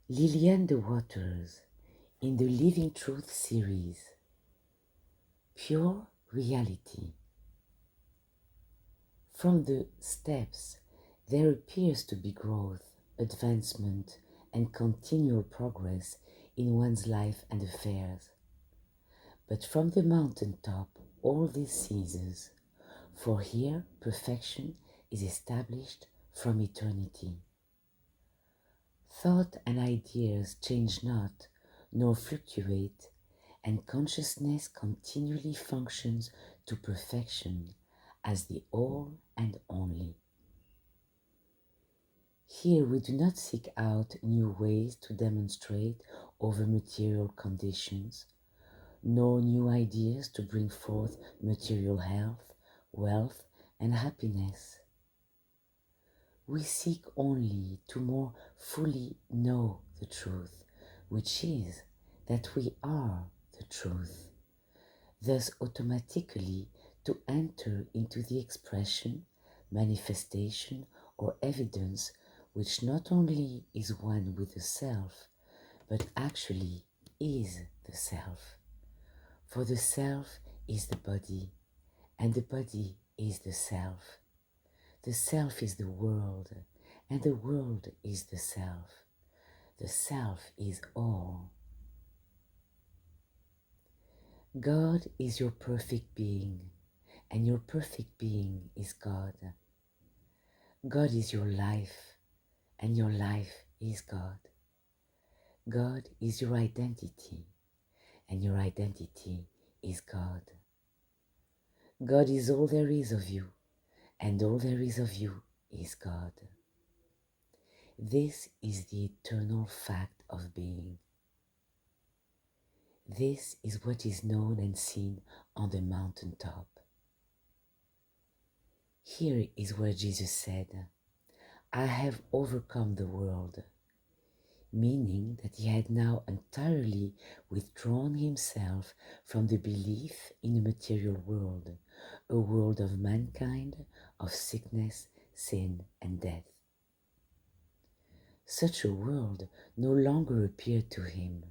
Lillian the Waters in the Living Truth series. Pure reality. From the steps, there appears to be growth, advancement, and continual progress in one's life and affairs. But from the mountaintop, all this ceases, for here perfection is established from eternity. Thought and ideas change not, nor fluctuate, and consciousness continually functions to perfection as the all and only. Here we do not seek out new ways to demonstrate over material conditions, nor new ideas to bring forth material health, wealth, and happiness. We seek only to more fully know the truth, which is that we are the truth, thus automatically to enter into the expression, manifestation, or evidence which not only is one with the self, but actually is the self. For the self is the body, and the body is the self. The self is the world, and the world is the self. The self is all. God is your perfect being, and your perfect being is God. God is your life, and your life is God. God is your identity, and your identity is God. God is all there is of you, and all there is of you is God. This is the eternal fact of being. This is what is known and seen on the mountaintop. Here is where Jesus said, I have overcome the world, meaning that he had now entirely withdrawn himself from the belief in a material world, a world of mankind, of sickness, sin, and death. Such a world no longer appeared to him,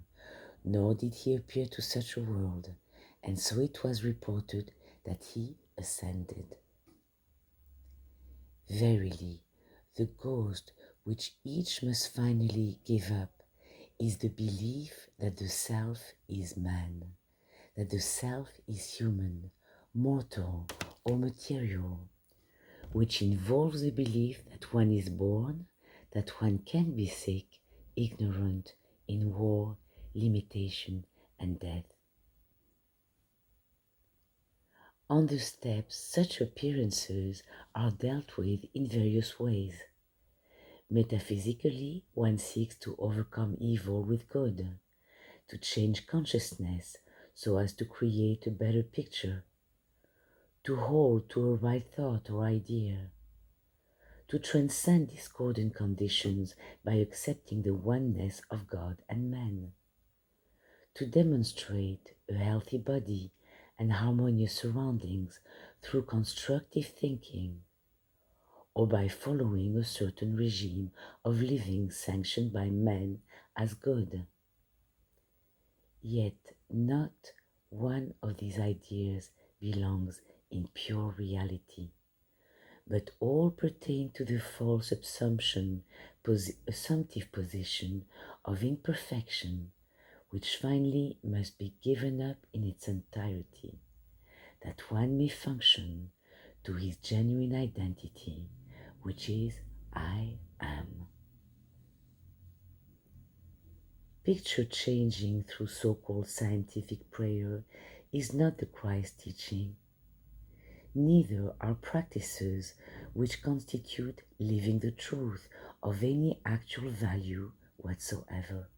nor did he appear to such a world, and so it was reported that he ascended. Verily, the ghost which each must finally give up is the belief that the self is man, that the self is human, mortal, or material, which involves the belief that one is born, that one can be sick, ignorant, in war, limitation, and death. On the steps, such appearances are dealt with in various ways. Metaphysically, one seeks to overcome evil with good, to change consciousness so as to create a better picture, to hold to a right thought or idea, to transcend discordant conditions by accepting the oneness of God and man, to demonstrate a healthy body and harmonious surroundings through constructive thinking, or by following a certain regime of living sanctioned by men as good. Yet not one of these ideas belongs in pure reality, but all pertain to the false assumptive position of imperfection, which finally must be given up in its entirety, that one may function to his genuine identity, which is I am. Picture changing through so-called scientific prayer is not the Christ teaching. Neither are practices which constitute living the truth of any actual value whatsoever.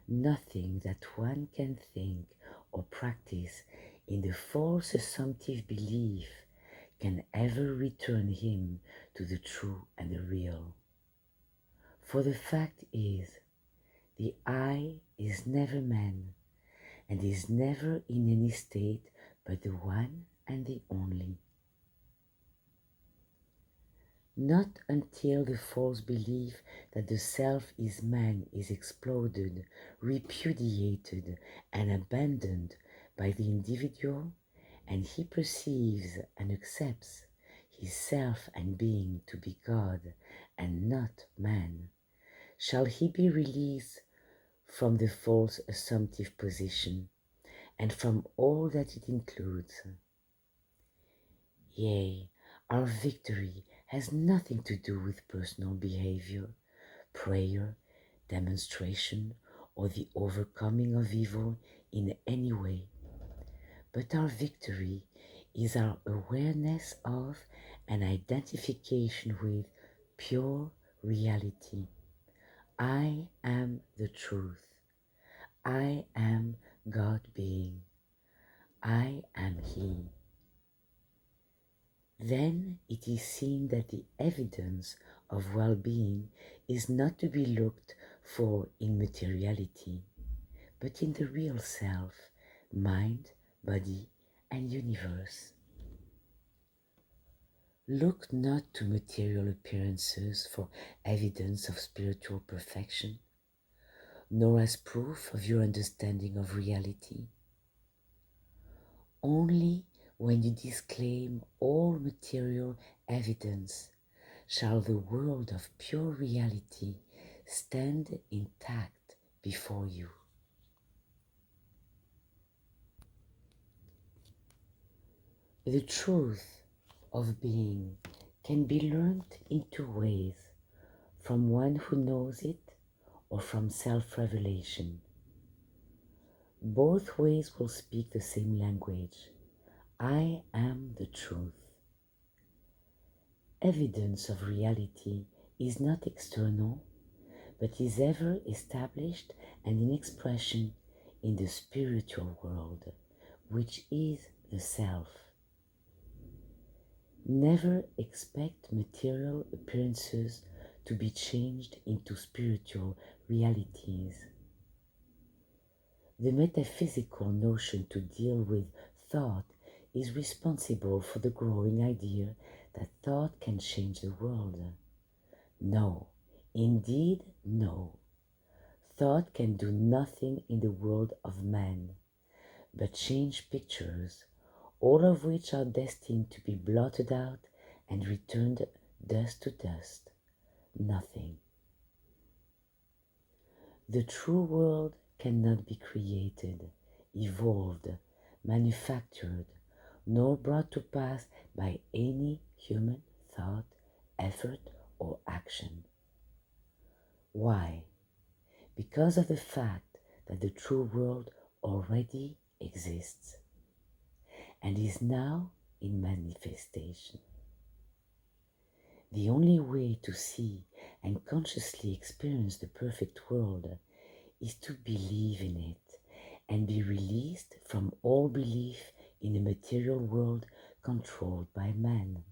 Nothing that one can think or practice in the false assumptive belief can ever return him to the true and the real. For the fact is, the I is never man, and is never in any state but the one and the only. Not until the false belief that the self is man is exploded, repudiated, and abandoned by the individual, and he perceives and accepts his self and being to be God and not man, shall he be released from the false assumptive position and from all that it includes. Yea, our victory has nothing to do with personal behavior, prayer, demonstration, or the overcoming of evil in any way, but our victory is our awareness of and identification with pure reality. I am the truth. I am God being. I am He. Then it is seen that the evidence of well-being is not to be looked for in materiality, but in the real self, mind, body, and universe. Look not to material appearances for evidence of spiritual perfection, nor as proof of your understanding of reality. Only when you disclaim all material evidence shall the world of pure reality stand intact before you. The truth of being can be learnt in two ways, from one who knows it or from self-revelation. Both ways will speak the same language. I am the truth. Evidence of reality is not external, but is ever established and in expression in the spiritual world, which is the self. Never expect material appearances to be changed into spiritual realities. The metaphysical notion to deal with thought is responsible for the growing idea that thought can change the world. No, indeed no. Thought can do nothing in the world of man, but change pictures, all of which are destined to be blotted out and returned dust to dust. Nothing. The true world cannot be created, evolved, manufactured, nor brought to pass by any human thought, effort, or action. Why? Because of the fact that the true world already exists and is now in manifestation. The only way to see and consciously experience the perfect world is to believe in it and be released from all belief in a material world controlled by man.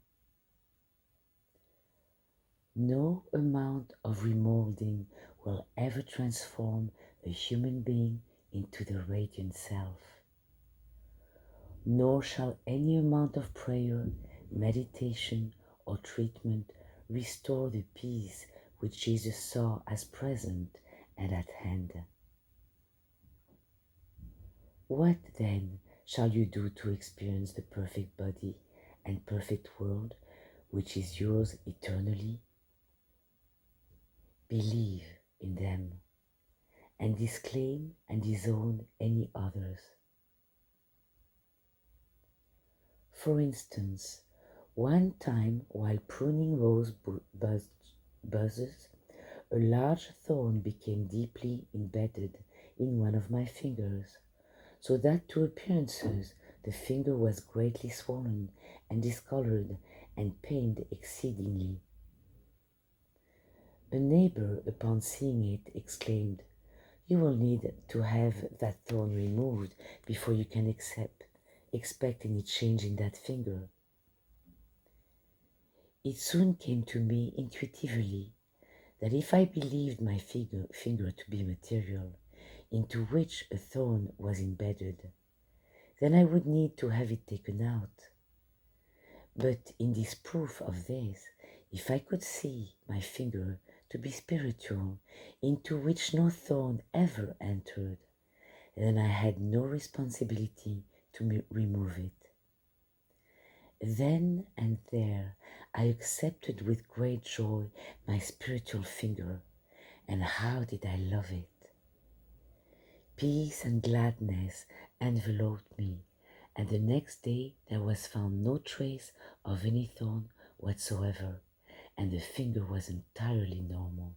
No amount of remolding will ever transform a human being into the radiant self. Nor shall any amount of prayer, meditation, or treatment restore the peace which Jesus saw as present and at hand. What then shall you do to experience the perfect body and perfect world which is yours eternally? Believe in them and disclaim and disown any others. For instance, one time while pruning rose buzzes, a large thorn became deeply embedded in one of my fingers, so that to appearances the finger was greatly swollen and discolored and pained exceedingly. A neighbor, upon seeing it, exclaimed, "You will need to have that thorn removed before you can expect any change in that finger." It soon came to me intuitively that if I believed my finger to be material, into which a thorn was embedded, then I would need to have it taken out. But in disproof of this, if I could see my finger to be spiritual, into which no thorn ever entered, then I had no responsibility to remove it. Then and there I accepted with great joy my spiritual finger, and how did I love it! Peace and gladness enveloped me, and the next day there was found no trace of any thorn whatsoever, and the finger was entirely normal.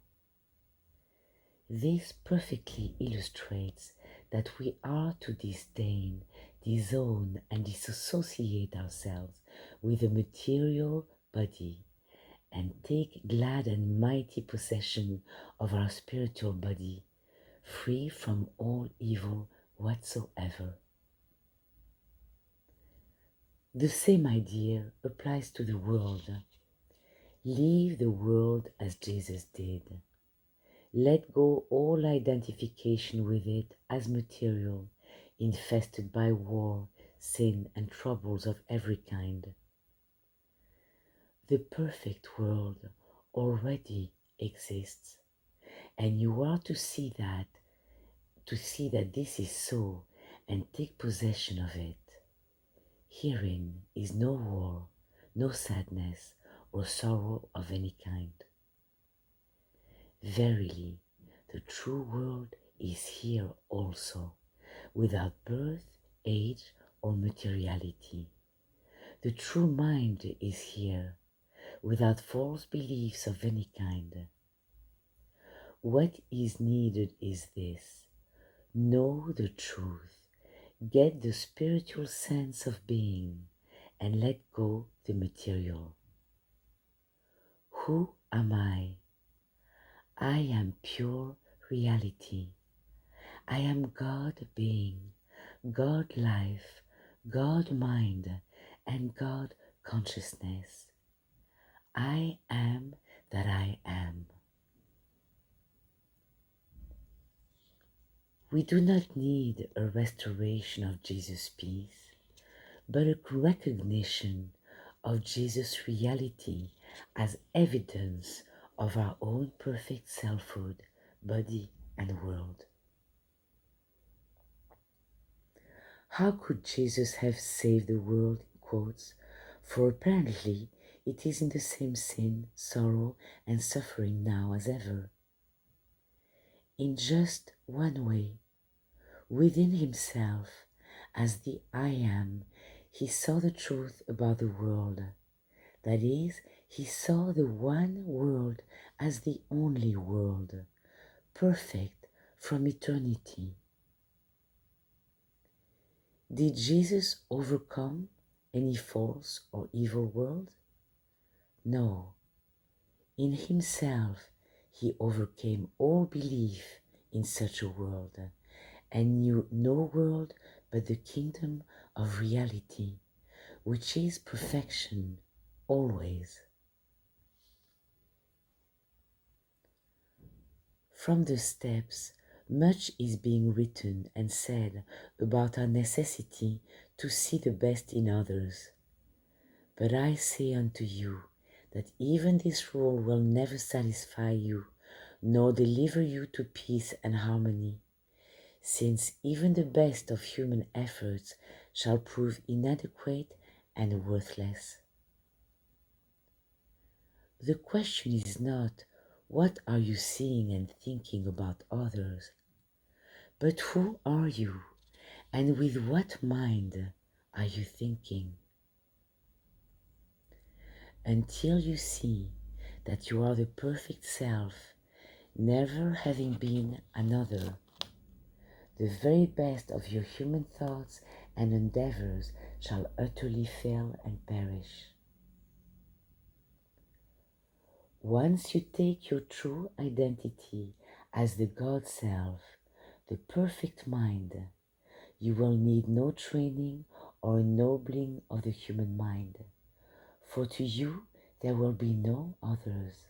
This perfectly illustrates that we are to disdain, disown, and disassociate ourselves with the material body and take glad and mighty possession of our spiritual body, free from all evil whatsoever. The same idea applies to the world. Leave the world as Jesus did. Let go all identification with it as material, infested by war, sin, and troubles of every kind. The perfect world already exists, and you are to see that this is so, and take possession of it. Herein is no war, no sadness, or sorrow of any kind. Verily, the true world is here also, without birth, age, or materiality. The true mind is here, without false beliefs of any kind. What is needed is this: know the truth, get the spiritual sense of being, and let go the material. Who am I? I am pure reality. I am God being, God life, God mind, and God consciousness. I am that I am. We do not need a restoration of Jesus' peace, but a recognition of Jesus' reality as evidence of our own perfect selfhood, body, and world. How could Jesus have saved the world, in quotes, for apparently it is in the same sin, sorrow, and suffering now as ever? In just one way, within himself, as the I Am, he saw the truth about the world. That is, he saw the one world as the only world, perfect from eternity. Did Jesus overcome any false or evil world? No. In himself, he overcame all belief in such a world and knew no world but the kingdom of reality, which is perfection always. From the steps, much is being written and said about our necessity to see the best in others. But I say unto you that even this rule will never satisfy you, nor deliver you to peace and harmony, since even the best of human efforts shall prove inadequate and worthless. The question is not, what are you seeing and thinking about others, but who are you, and with what mind are you thinking? Until you see that you are the perfect self, never having been another, the very best of your human thoughts and endeavors shall utterly fail and perish. Once you take your true identity as the God Self, the perfect mind, you will need no training or ennobling of the human mind, for to you there will be no others,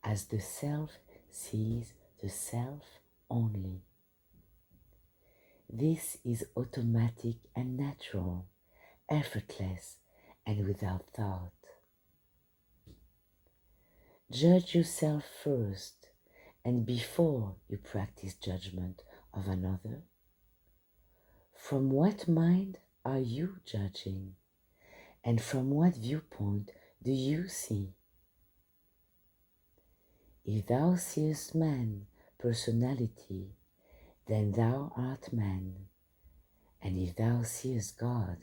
as the Self sees the Self only. This is automatic and natural, effortless and without thought. Judge yourself first, and before you practice judgment of another. From what mind are you judging? And from what viewpoint do you see? If thou seest man, personality, then thou art man. And if thou seest God,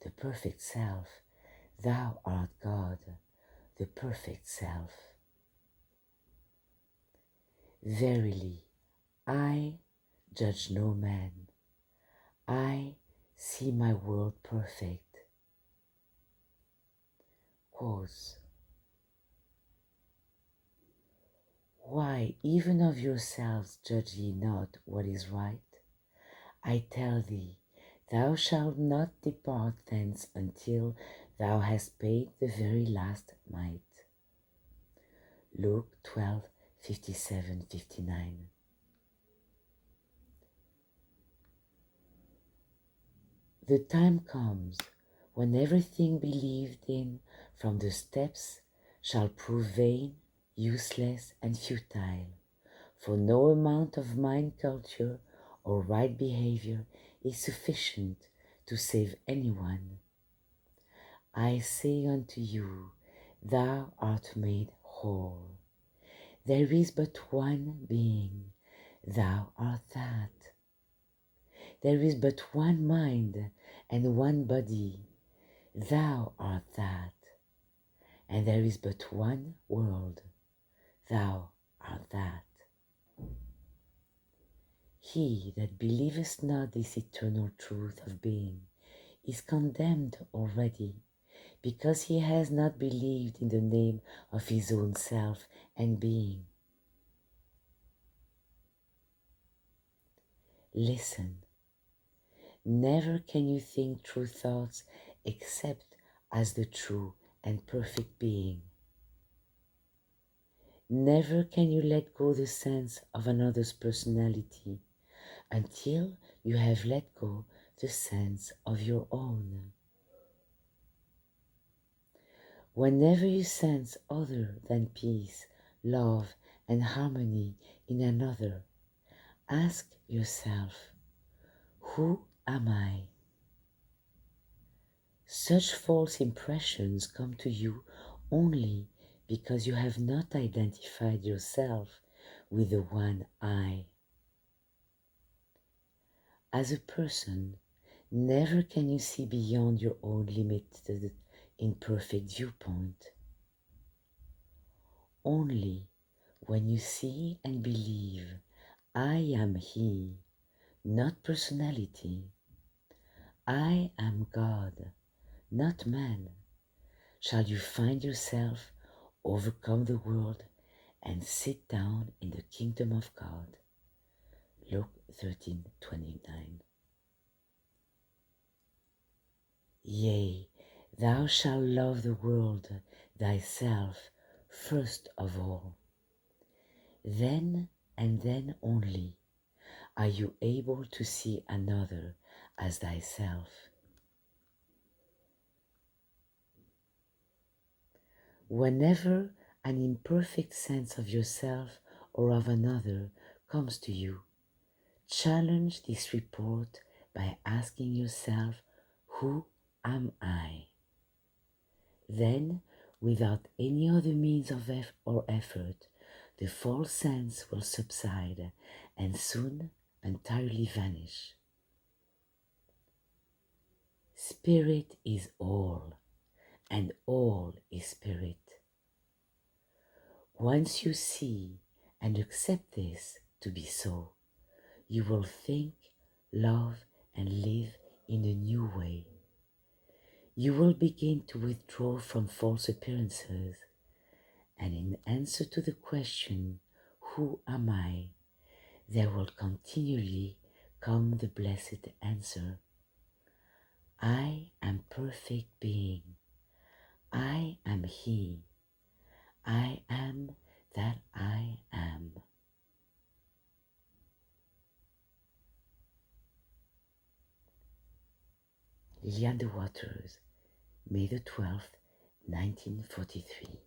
the perfect self, thou art God, the perfect self. Verily, I judge no man. I see my world perfect. Quotes. Why, even of yourselves judge ye not what is right? I tell thee, thou shalt not depart thence until thou hast paid the very last mite. Luke 12:57-59. The time comes when everything believed in from the steps shall prove vain, useless, and futile, for no amount of mind culture or right behavior is sufficient to save anyone. I say unto you, thou art made whole. There is but one being, thou art that. There is but one mind and one body, thou art that. And there is but one world, thou art that. He that believeth not this eternal truth of being is condemned already, because he has not believed in the name of his own self and being. Listen, never can you think true thoughts except as the true and perfect being. Never can you let go the sense of another's personality until you have let go the sense of your own. Whenever you sense other than peace, love, and harmony in another, ask yourself, who am I? Such false impressions come to you only because you have not identified yourself with the one I. As a person, never can you see beyond your own limited, imperfect viewpoint. Only when you see and believe, I am He, not personality. I am God, not man, shall you find yourself overcome the world and sit down in the kingdom of God. Luke 13:29. Yea, thou shalt love the world thyself first of all. Then and then only are you able to see another as thyself. Whenever an imperfect sense of yourself or of another comes to you, challenge this report by asking yourself, who am I? Then, without any other means of or effort, the false sense will subside and soon entirely vanish. Spirit is all, and all is spirit. Once you see and accept this to be so, you will think, love, and live in a new way. You will begin to withdraw from false appearances, and in answer to the question, who am I? There will continually come the blessed answer, I am perfect being. I am He. I am that I am. Lillian de Waters, May the 12th, 1943.